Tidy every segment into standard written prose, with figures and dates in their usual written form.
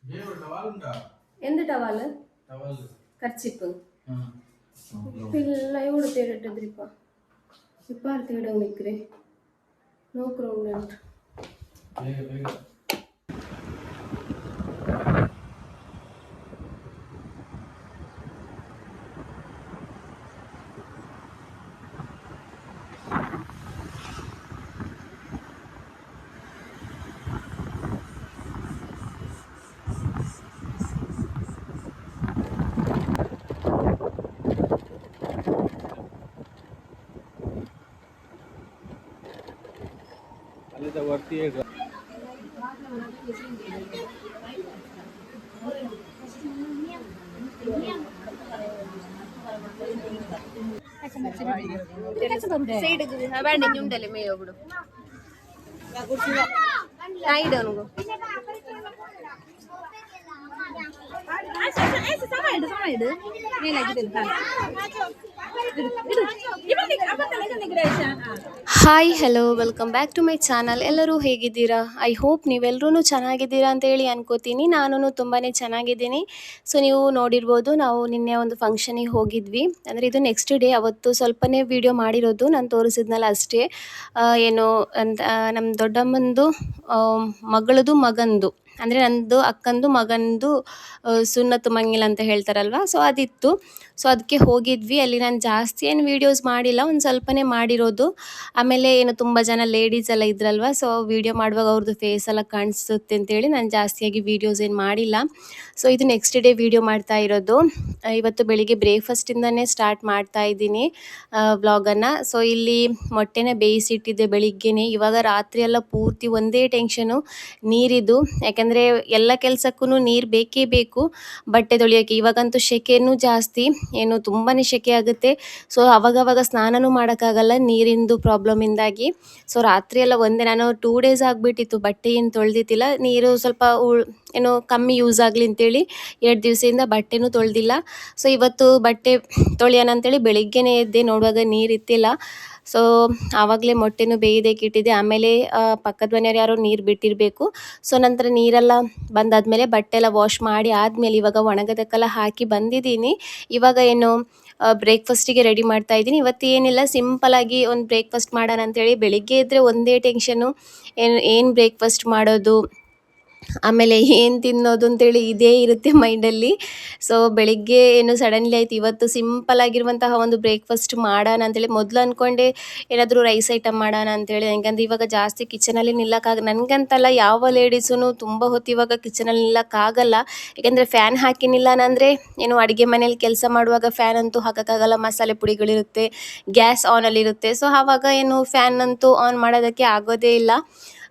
എന്ത് ടവാല് കർച്ചിപ്പ് ಇಲ್ಲ ಇವಳು ತೇಡಿಟ್ಟದ್ರಿಪ್ಪ ಇಪ್ಪಾರು ತೇಡಂಗ್ ನಿಕ್ರೆ ನೋಕ್ರೌಂಡ್ ಉಂಟು वरती एक ಬೇಡ ಉಂಟಲ್ಲ ಮೇಯ ಬಿಡು ಸೈಡ್ ಅವನಿಗೂ hi hello welcome back to my channel. ಎಲ್ಲರೂ ಹೇಗಿದ್ದೀರಾ? ಐ ಹೋಪ್ ನೀವೆಲ್ಲರೂ ಚೆನ್ನಾಗಿದ್ದೀರಾ ಅಂತೇಳಿ ಅನ್ಕೋತೀನಿ. ನಾನು ತುಂಬಾ ಚೆನ್ನಾಗಿದ್ದೀನಿ. ಸೊ ನೀವು ನೋಡಿರ್ಬೋದು, ನಾವು ನಿನ್ನೆ ಒಂದು ಫಂಕ್ಷನಿಗೆ ಹೋಗಿದ್ವಿ. ಅಂದರೆ ಇದು ನೆಕ್ಸ್ಟ್ ಡೇ, ಅವತ್ತು ಸ್ವಲ್ಪನೇ ವಿಡಿಯೋ ಮಾಡಿರೋದು, ನಾನು ತೋರಿಸಿದ್ನಲ್ಲ ಅಷ್ಟೇ. ಏನು ಅಂತ ನಮ್ಮ ದೊಡ್ಡಮ್ಮಂದು ಮಗಳದು ಮಗಂದು, ಅಂದರೆ ನಂದು ಅಕ್ಕಂದು ಮಗಂದು ಸುನ್ನತ್ತು ಮಂಗಿಲ ಅಂತ ಹೇಳ್ತಾರಲ್ವ, ಸೊ ಅದಿತ್ತು. ಸೊ ಅದಕ್ಕೆ ಹೋಗಿದ್ವಿ. ಅಲ್ಲಿ ನಾನು ಜಾಸ್ತಿ ಏನು ವೀಡಿಯೋಸ್ ಮಾಡಿಲ್ಲ, ಒಂದು ಸ್ವಲ್ಪನೇ ಮಾಡಿರೋದು. ಆಮೇಲೆ ಏನು ತುಂಬ ಜನ ಲೇಡೀಸ್ ಎಲ್ಲ ಇದ್ರಲ್ವ, ಸೊ ವೀಡಿಯೋ ಮಾಡುವಾಗ ಅವ್ರದ್ದು ಫೇಸ್ ಎಲ್ಲ ಕಾಣಿಸುತ್ತೆ ಅಂತೇಳಿ ನಾನು ಜಾಸ್ತಿಯಾಗಿ ವೀಡಿಯೋಸ್ ಏನು ಮಾಡಿಲ್ಲ. ಸೊ ಇದು ನೆಕ್ಸ್ಟ್ ಡೇ ವೀಡಿಯೋ ಮಾಡ್ತಾ ಇರೋದು. ಇವತ್ತು ಬೆಳಿಗ್ಗೆ ಬ್ರೇಕ್ಫಾಸ್ಟಿಂದನೇ ಸ್ಟಾರ್ಟ್ ಮಾಡ್ತಾ ಇದ್ದೀನಿ ವ್ಲಾಗನ್ನು. ಸೊ ಇಲ್ಲಿ ಮೊಟ್ಟೆನ ಬೇಯಿಸಿಟ್ಟಿದ್ದೆ ಬೆಳಿಗ್ಗೆನೇ. ಇವಾಗ ರಾತ್ರಿ ಎಲ್ಲ ಪೂರ್ತಿ ಒಂದೇ ಟೆನ್ಷನು ನೀರಿದು, ಯಾಕೆಂದರೆ ಎಲ್ಲ ಕೆಲಸಕ್ಕೂ ನೀರು ಬೇಕೇ ಬೇಕು. ಬಟ್ಟೆ ತೊಳೆಯೋಕ್ಕೆ ಇವಾಗಂತೂ ಸೆಕೆನೂ ಜಾಸ್ತಿ, ಏನು ತುಂಬಾ ಸೆಕೆ ಆಗುತ್ತೆ. ಸೊ ಅವಾಗವಾಗ ಸ್ನಾನನೂ ಮಾಡೋಕ್ಕಾಗಲ್ಲ ನೀರಿಂದು ಪ್ರಾಬ್ಲಮಿಂದಾಗಿ. ಸೊ ರಾತ್ರಿ ಎಲ್ಲ ಒಂದೇ, ನಾನು 2 ಡೇಸ್ ಆಗಿಬಿಟ್ಟಿತ್ತು ಬಟ್ಟೆ ಏನು ತೊಳೆದಿತ್ತಿಲ್ಲ. ನೀರು ಸ್ವಲ್ಪ ಏನೋ ಕಮ್ಮಿ ಯೂಸ್ ಆಗಲಿ ಅಂತೇಳಿ 2 ದಿವಸದಿಂದ ಬಟ್ಟೆನೂ ತೊಳೆದಿಲ್ಲ. ಸೊ ಇವತ್ತು ಬಟ್ಟೆ ತೊಳೆಯೋಣ ಅಂತೇಳಿ ಬೆಳಿಗ್ಗೆನೇ ಎದ್ದೆ, ನೋಡುವಾಗ ನೀರಿತ್ತಿಲ್ಲ. ಸೊ ಆವಾಗಲೇ ಮೊಟ್ಟೆನೂ ಬೇಯೋದಕ್ಕೆ ಇಟ್ಟಿದ್ದೆ. ಆಮೇಲೆ ಪಕ್ಕದ ಮನೆಯವ್ರು ಯಾರೋ ನೀರು ಬಿಟ್ಟಿರಬೇಕು. ಸೊ ನಂತರ ನೀರೆಲ್ಲ ಬಂದಾದಮೇಲೆ ಬಟ್ಟೆ ಎಲ್ಲ ವಾಶ್ ಮಾಡಿ ಆದಮೇಲೆ ಇವಾಗ ಒಣಗೋದಕ್ಕೆಲ್ಲ ಹಾಕಿ ಬಂದಿದ್ದೀನಿ. ಇವಾಗ ಏನು ಬ್ರೇಕ್ಫಾಸ್ಟಿಗೆ ರೆಡಿ ಮಾಡ್ತಾ ಇದ್ದೀನಿ. ಇವತ್ತು ಏನಿಲ್ಲ, ಸಿಂಪಲಾಗಿ ಒಂದು ಬ್ರೇಕ್ಫಾಸ್ಟ್ ಮಾಡೋಣ ಅಂತೇಳಿ. ಬೆಳಿಗ್ಗೆ ಇದ್ದರೆ ಒಂದೇ ಟೆನ್ಷನು, ಏನು ಬ್ರೇಕ್ಫಾಸ್ಟ್ ಮಾಡೋದು, ಆಮೇಲೆ ಏನು ತಿನ್ನೋದು ಅಂತೇಳಿ ಇದೇ ಇರುತ್ತೆ ಮೈಂಡಲ್ಲಿ. ಸೊ ಬೆಳಿಗ್ಗೆ ಏನು ಸಡನ್ಲಿ ಆಯ್ತು ಇವತ್ತು ಸಿಂಪಲಾಗಿರುವಂತಹ ಒಂದು ಬ್ರೇಕ್ಫಾಸ್ಟ್ ಮಾಡೋಣ ಅಂತೇಳಿ. ಮೊದಲು ಅಂದ್ಕೊಂಡೆ ಏನಾದರೂ ರೈಸ್ ಐಟಮ್ ಮಾಡೋಣ ಅಂತೇಳಿ, ಯಾಕಂದರೆ ಇವಾಗ ಜಾಸ್ತಿ ಕಿಚನಲ್ಲಿ ನನಗಂತಲ್ಲ, ಯಾವ ಲೇಡೀಸೂ ತುಂಬ ಹೊತ್ತು ಇವಾಗ ಕಿಚನಲ್ಲಿ ನಿಲ್ಲಕ್ಕಾಗಲ್ಲ. ಯಾಕೆಂದರೆ ಫ್ಯಾನ್ ಹಾಕಿನಿಲ್ಲ ಅಂದರೆ ಏನು ಅಡುಗೆ ಮನೇಲಿ ಕೆಲಸ ಮಾಡುವಾಗ ಫ್ಯಾನ್ ಅಂತೂ ಹಾಕೋಕ್ಕಾಗಲ್ಲ, ಮಸಾಲೆ ಪುಡಿಗಳಿರುತ್ತೆ, ಗ್ಯಾಸ್ ಆನಲ್ಲಿರುತ್ತೆ. ಸೊ ಆವಾಗ ಏನು ಫ್ಯಾನ್ ಅಂತೂ ಆನ್ ಮಾಡೋದಕ್ಕೆ ಆಗೋದೇ ಇಲ್ಲ.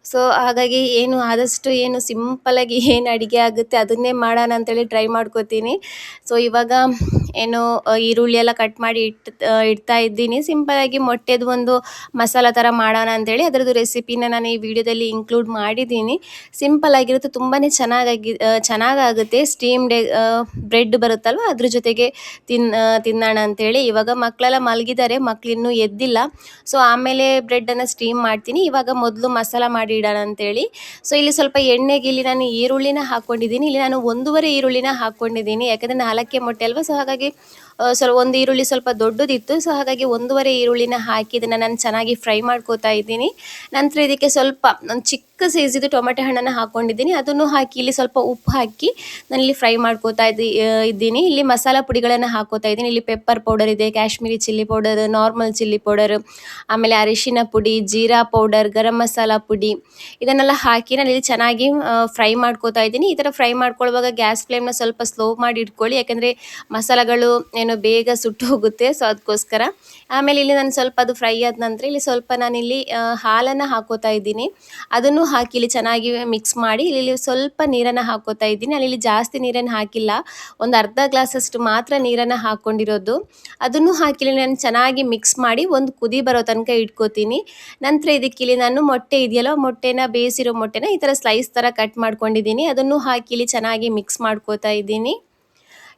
ಸೊ ಹಾಗಾಗಿ ಏನು ಆದಷ್ಟು ಏನು ಸಿಂಪಲಾಗಿ ಏನು ಅಡುಗೆ ಆಗುತ್ತೆ ಅದನ್ನೇ ಮಾಡೋಣ ಅಂತೇಳಿ ಟ್ರೈ ಮಾಡ್ಕೋತೀನಿ. ಸೊ ಇವಾಗ ಏನು ಈರುಳ್ಳಿ ಎಲ್ಲ ಕಟ್ ಮಾಡಿ ಇಡ್ತಾ ಇದ್ದೀನಿ. ಸಿಂಪಲಾಗಿ ಮೊಟ್ಟೆದು ಒಂದು ಮಸಾಲ ಥರ ಮಾಡೋಣ ಅಂತೇಳಿ ಅದರದ್ದು ರೆಸಿಪಿನ ನಾನು ಈ ವಿಡಿಯೋದಲ್ಲಿ ಇನ್ಕ್ಲೂಡ್ ಮಾಡಿದ್ದೀನಿ. ಸಿಂಪಲಾಗಿರುತ್ತೆ, ತುಂಬಾ ಚೆನ್ನಾಗಾಗುತ್ತೆ. ಸ್ಟೀಮ್ಡ್ ಬ್ರೆಡ್ ಬರುತ್ತಲ್ವ, ಅದ್ರ ಜೊತೆಗೆ ತಿನ್ನೋಣ ಅಂತೇಳಿ. ಇವಾಗ ಮಕ್ಕಳೆಲ್ಲ ಮಲಗಿದ್ದಾರೆ, ಮಕ್ಕಳಿನ್ನೂ ಎದ್ದಿಲ್ಲ. ಸೊ ಆಮೇಲೆ ಬ್ರೆಡ್ಡನ್ನು ಸ್ಟೀಮ್ ಮಾಡ್ತೀನಿ. ಇವಾಗ ಮೊದಲು ಮಸಾಲ ಮಾಡಿ ಇಡೋಣ ಅಂತೇಳಿ. ಸೊ ಇಲ್ಲಿ ಸ್ವಲ್ಪ ಎಣ್ಣೆಗೆ ಇಲ್ಲಿ ನಾನು ಈರುಳ್ಳಿನ ಹಾಕ್ಕೊಂಡಿದ್ದೀನಿ. ಇಲ್ಲಿ ನಾನು 1.5 ಈರುಳ್ಳಿನ ಹಾಕ್ಕೊಂಡಿದ್ದೀನಿ, ಯಾಕಂದರೆ 4 ಮೊಟ್ಟೆ ಅಲ್ವಾ. ಸೊ ಹಾಗಾಗಿ ಸ್ವಲ್ಪ ಒಂದು ಈರುಳ್ಳಿ ಸ್ವಲ್ಪ ದೊಡ್ಡದಿತ್ತು. ಸೊ ಹಾಗಾಗಿ 1.5 ಈರುಳ್ಳಿನ ಹಾಕಿ ಇದನ್ನು ನಾನು ಚೆನ್ನಾಗಿ ಫ್ರೈ ಮಾಡ್ಕೋತಾ ಇದ್ದೀನಿ. ನಂತರ ಇದಕ್ಕೆ ಸ್ವಲ್ಪ ಒಂದು ಚಿಕ್ಕ ಸೈಜಿದು ಟೊಮೆಟೊ ಹಣ್ಣನ್ನು ಹಾಕ್ಕೊಂಡಿದ್ದೀನಿ, ಅದನ್ನು ಹಾಕಿ ಇಲ್ಲಿ ಸ್ವಲ್ಪ ಉಪ್ಪು ಹಾಕಿ ನಾನಿಲ್ಲಿ ಫ್ರೈ ಮಾಡ್ಕೋತಾ ಇದ್ದೀನಿ. ಇಲ್ಲಿ ಮಸಾಲ ಪುಡಿಗಳನ್ನು ಹಾಕೋತಾ ಇದ್ದೀನಿ. ಇಲ್ಲಿ ಪೆಪ್ಪರ್ ಪೌಡರ್ ಇದೆ, Kashmiri chilli powder, normal chilli powder, ಆಮೇಲೆ ಅರಿಶಿನ ಪುಡಿ, ಜೀರಾ ಪೌಡರ್, ಗರಂ ಮಸಾಲ ಪುಡಿ, ಇದನ್ನೆಲ್ಲ ಹಾಕಿ ನಾನು ಇಲ್ಲಿ ಚೆನ್ನಾಗಿ ಫ್ರೈ ಮಾಡ್ಕೋತಾ ಇದ್ದೀನಿ. ಈ ಥರ ಫ್ರೈ ಮಾಡ್ಕೊಳ್ಳುವಾಗ ಗ್ಯಾಸ್ ಫ್ಲೇಮ್ನ ಸ್ವಲ್ಪ ಸ್ಲೋ ಮಾಡಿ ಇಟ್ಕೊಳ್ಳಿ, ಯಾಕೆಂದರೆ ಮಸಾಲೆಗಳು ಏನು ಬೇಗ ಸುಟ್ಟು ಹೋಗುತ್ತೆ. ಸೊ ಅದಕ್ಕೋಸ್ಕರ. ಆಮೇಲೆ ಇಲ್ಲಿ ನಾನು ಸ್ವಲ್ಪ ಅದು ಫ್ರೈ ಆದ ನಂತರ ಇಲ್ಲಿ ಸ್ವಲ್ಪ ನಾನಿಲ್ಲಿ ಹಾಲನ್ನು ಹಾಕೋತಾ ಇದ್ದೀನಿ. ಅದನ್ನು ಹಾಕಿ ಇಲ್ಲಿ ಚೆನ್ನಾಗಿ ಮಿಕ್ಸ್ ಮಾಡಿ ಇಲ್ಲಿ ಸ್ವಲ್ಪ ನೀರನ್ನು ಹಾಕೋತಾ ಇದ್ದೀನಿ. ನಾನಿಲ್ಲಿ ಜಾಸ್ತಿ ನೀರನ್ನು ಹಾಕಿಲ್ಲ, ಒಂದು ಅರ್ಧ ಗ್ಲಾಸಷ್ಟು ಮಾತ್ರ ನೀರನ್ನು ಹಾಕ್ಕೊಂಡಿರೋದು. ಅದನ್ನು ಹಾಕಿ ನಾನು ಚೆನ್ನಾಗಿ ಮಿಕ್ಸ್ ಮಾಡಿ ಒಂದು ಕುದಿ ಬರೋ ತನಕ ಇಟ್ಕೋತೀನಿ. ನಂತರ ಇದಕ್ಕಿಲ್ಲಿ ನಾನು ಮೊಟ್ಟೆ ಇದೆಯಲ್ಲ, ಮೊಟ್ಟೆನ ಬೇಯಿಸಿರೋ ಮೊಟ್ಟೆನ ಈ ಥರ ಸ್ಲೈಸ್ ಥರ ಕಟ್ ಮಾಡ್ಕೊಂಡಿದ್ದೀನಿ. ಅದನ್ನು ಹಾಕಿ ಇಲ್ಲಿ ಚೆನ್ನಾಗಿ ಮಿಕ್ಸ್ ಮಾಡ್ಕೋತಾ ಇದ್ದೀನಿ.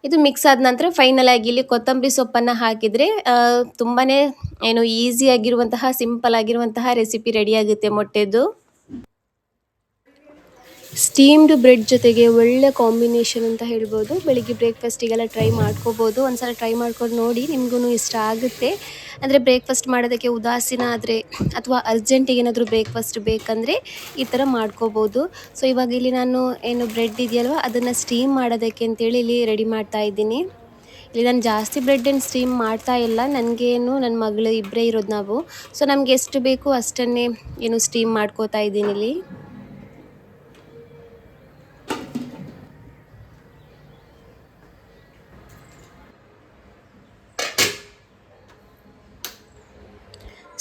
ಇದು ಮಿಕ್ಸ್ ಆದ ನಂತರ ಫೈನಲ್ ಆಗಿ ಇಲ್ಲಿ ಕೊತ್ತಂಬರಿ ಸೊಪ್ಪನ್ನು ಹಾಕಿದರೆ ತುಂಬಾ ಏನು ಈಸಿಯಾಗಿರುವಂತಹ ಸಿಂಪಲ್ ಆಗಿರುವಂತಹ ರೆಸಿಪಿ ರೆಡಿಯಾಗುತ್ತೆ ಮೊಟ್ಟೆದು. ಸ್ಟೀಮ್ಡ್ ಬ್ರೆಡ್ ಜೊತೆಗೆ ಒಳ್ಳೆ ಕಾಂಬಿನೇಷನ್ ಅಂತ ಹೇಳ್ಬೋದು. ಬೆಳಿಗ್ಗೆ ಬ್ರೇಕ್‌ಫಾಸ್ಟಿಗೆಲ್ಲ ಟ್ರೈ ಮಾಡ್ಕೋಬೋದು. ಒಂದ್ಸಲ ಟ್ರೈ ಮಾಡ್ಕೊಂಡು ನೋಡಿ, ನಿಮ್ಗೂ ಇಷ್ಟ ಆಗುತ್ತೆ. ಅಂದರೆ ಬ್ರೇಕ್‌ಫಾಸ್ಟ್ ಮಾಡೋದಕ್ಕೆ ಉದಾಸೀನ ಆದರೆ ಅಥವಾ ಅರ್ಜೆಂಟಿಗೆ ಏನಾದರೂ ಬ್ರೇಕ್‌ಫಾಸ್ಟ್ ಬೇಕಂದರೆ ಈ ಥರ ಮಾಡ್ಕೋಬೋದು. ಸೊ ಇವಾಗ ಇಲ್ಲಿ ನಾನು ಏನು ಬ್ರೆಡ್ ಇದೆಯಲ್ವ ಅದನ್ನು ಸ್ಟೀಮ್ ಮಾಡೋದಕ್ಕೆ ಅಂತೇಳಿ ಇಲ್ಲಿ ರೆಡಿ ಮಾಡ್ತಾ ಇದ್ದೀನಿ. ಇಲ್ಲಿ ನಾನು ಜಾಸ್ತಿ ಬ್ರೆಡ್ ಏನು ಸ್ಟೀಮ್ ಮಾಡ್ತಾ ಇಲ್ಲ. ನನಗೇನು ನನ್ನ ಮಗಳು ಇಬ್ಬರೇ ಇರೋದು ನಾವು. ಸೊ ನಮ್ಗೆ ಎಷ್ಟು ಬೇಕು ಅಷ್ಟನ್ನೇ ಏನು ಸ್ಟೀಮ್ ಮಾಡ್ಕೋತಾ ಇದ್ದೀನಿ ಇಲ್ಲಿ.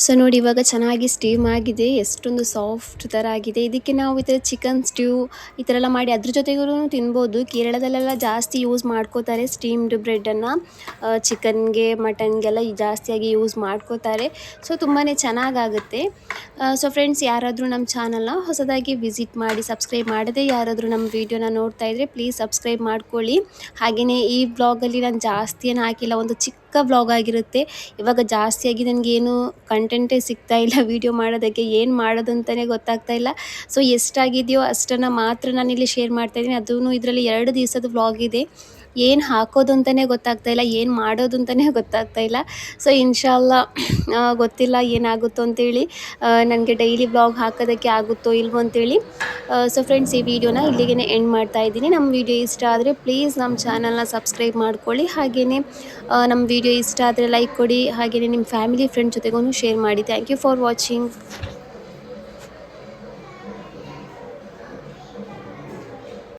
ಸೊ ನೋಡಿ ಇವಾಗ ಚೆನ್ನಾಗಿ ಸ್ಟೀಮ್ ಆಗಿದೆ. ಎಷ್ಟೊಂದು ಸಾಫ್ಟ್ ಥರ ಆಗಿದೆ. ಇದಕ್ಕೆ ನಾವು ಈ ಥರ ಚಿಕನ್ ಸ್ಟ್ಯೂ ಈ ಥರ ಎಲ್ಲ ಮಾಡಿ ಅದ್ರ ಜೊತೆಗೂ ತಿನ್ಬೋದು. ಕೇರಳದಲ್ಲೆಲ್ಲ ಜಾಸ್ತಿ ಯೂಸ್ ಮಾಡ್ಕೋತಾರೆ ಸ್ಟೀಮ್ಡ್ ಬ್ರೆಡ್ಡನ್ನು. ಚಿಕನ್ಗೆ ಮಟನ್ಗೆಲ್ಲ ಜಾಸ್ತಿಯಾಗಿ ಯೂಸ್ ಮಾಡ್ಕೋತಾರೆ. ಸೊ ತುಂಬಾ ಚೆನ್ನಾಗಾಗುತ್ತೆ. ಸೊ ಫ್ರೆಂಡ್ಸ್, ಯಾರಾದರೂ ನಮ್ಮ ಚಾನಲ್ನ ಹೊಸದಾಗಿ ವಿಸಿಟ್ ಮಾಡಿ ಸಬ್ಸ್ಕ್ರೈಬ್ ಮಾಡದೆ ಯಾರಾದರೂ ನಮ್ಮ ವೀಡಿಯೋನ ನೋಡ್ತಾ ಇದ್ದರೆ ಪ್ಲೀಸ್ ಸಬ್ಸ್ಕ್ರೈಬ್ ಮಾಡ್ಕೊಳ್ಳಿ. ಹಾಗೆಯೇ ಈ ವ್ಲಾಗಲ್ಲಿ ನಾನು ಜಾಸ್ತಿ ಏನು ಹಾಕಿಲ್ಲ, ಒಂದು ಚಿಕ್ಕ ವ್ಲಾಗ್ ಆಗಿರುತ್ತೆ. ಇವಾಗ ಜಾಸ್ತಿಯಾಗಿ ನನಗೇನು ಕಂಟೆಂಟೇ ಸಿಗ್ತಾ ಇಲ್ಲ ವೀಡಿಯೋ ಮಾಡೋದಕ್ಕೆ, ಏನು ಮಾಡೋದು ಅಂತಲೇ ಗೊತ್ತಾಗ್ತಾ ಇಲ್ಲ. ಸೊ ಎಷ್ಟಾಗಿದೆಯೋ ಅಷ್ಟನ್ನು ಮಾತ್ರ ನಾನಿಲ್ಲಿ ಶೇರ್ ಮಾಡ್ತಾಯಿದ್ದೀನಿ. ಅದೂ ಇದರಲ್ಲಿ 2 ದಿವಸದ ವ್ಲಾಗ್ ಇದೆ. ಏನು ಹಾಕೋದು ಅಂತಲೇ ಗೊತ್ತಾಗ್ತಾ ಇಲ್ಲ, ಏನು ಮಾಡೋದು ಅಂತಲೇ ಗೊತ್ತಾಗ್ತಾ ಇಲ್ಲ. ಸೊ ಇನ್ಶಾಲ್ಲ ಗೊತ್ತಿಲ್ಲ ಏನಾಗುತ್ತೋ ಅಂತೇಳಿ, ನನಗೆ ಡೈಲಿ ವ್ಲಾಗ್ ಹಾಕೋದಕ್ಕೆ ಆಗುತ್ತೋ ಇಲ್ವೋ ಅಂತೇಳಿ. ಸೊ ಫ್ರೆಂಡ್ಸ್, ಈ ವಿಡಿಯೋನ ಇಲ್ಲಿಗೆ ಎಂಡ್ ಮಾಡ್ತಾ ಇದ್ದೀನಿ. ನಮ್ಮ ವಿಡಿಯೋ ಇಷ್ಟ ಆದರೆ ಪ್ಲೀಸ್ ನಮ್ಮ ಚಾನಲ್ನ ಸಬ್ಸ್ಕ್ರೈಬ್ ಮಾಡ್ಕೊಳ್ಳಿ. ಹಾಗೆಯೇ ನಮ್ಮ ವಿಡಿಯೋ ಇಷ್ಟ ಆದರೆ ಲೈಕ್ ಕೊಡಿ. ಹಾಗೆಯೇ ನಿಮ್ಮ ಫ್ಯಾಮಿಲಿ ಫ್ರೆಂಡ್ ಜೊತೆಗೂ ಶೇರ್ ಮಾಡಿ. Thank you for watching.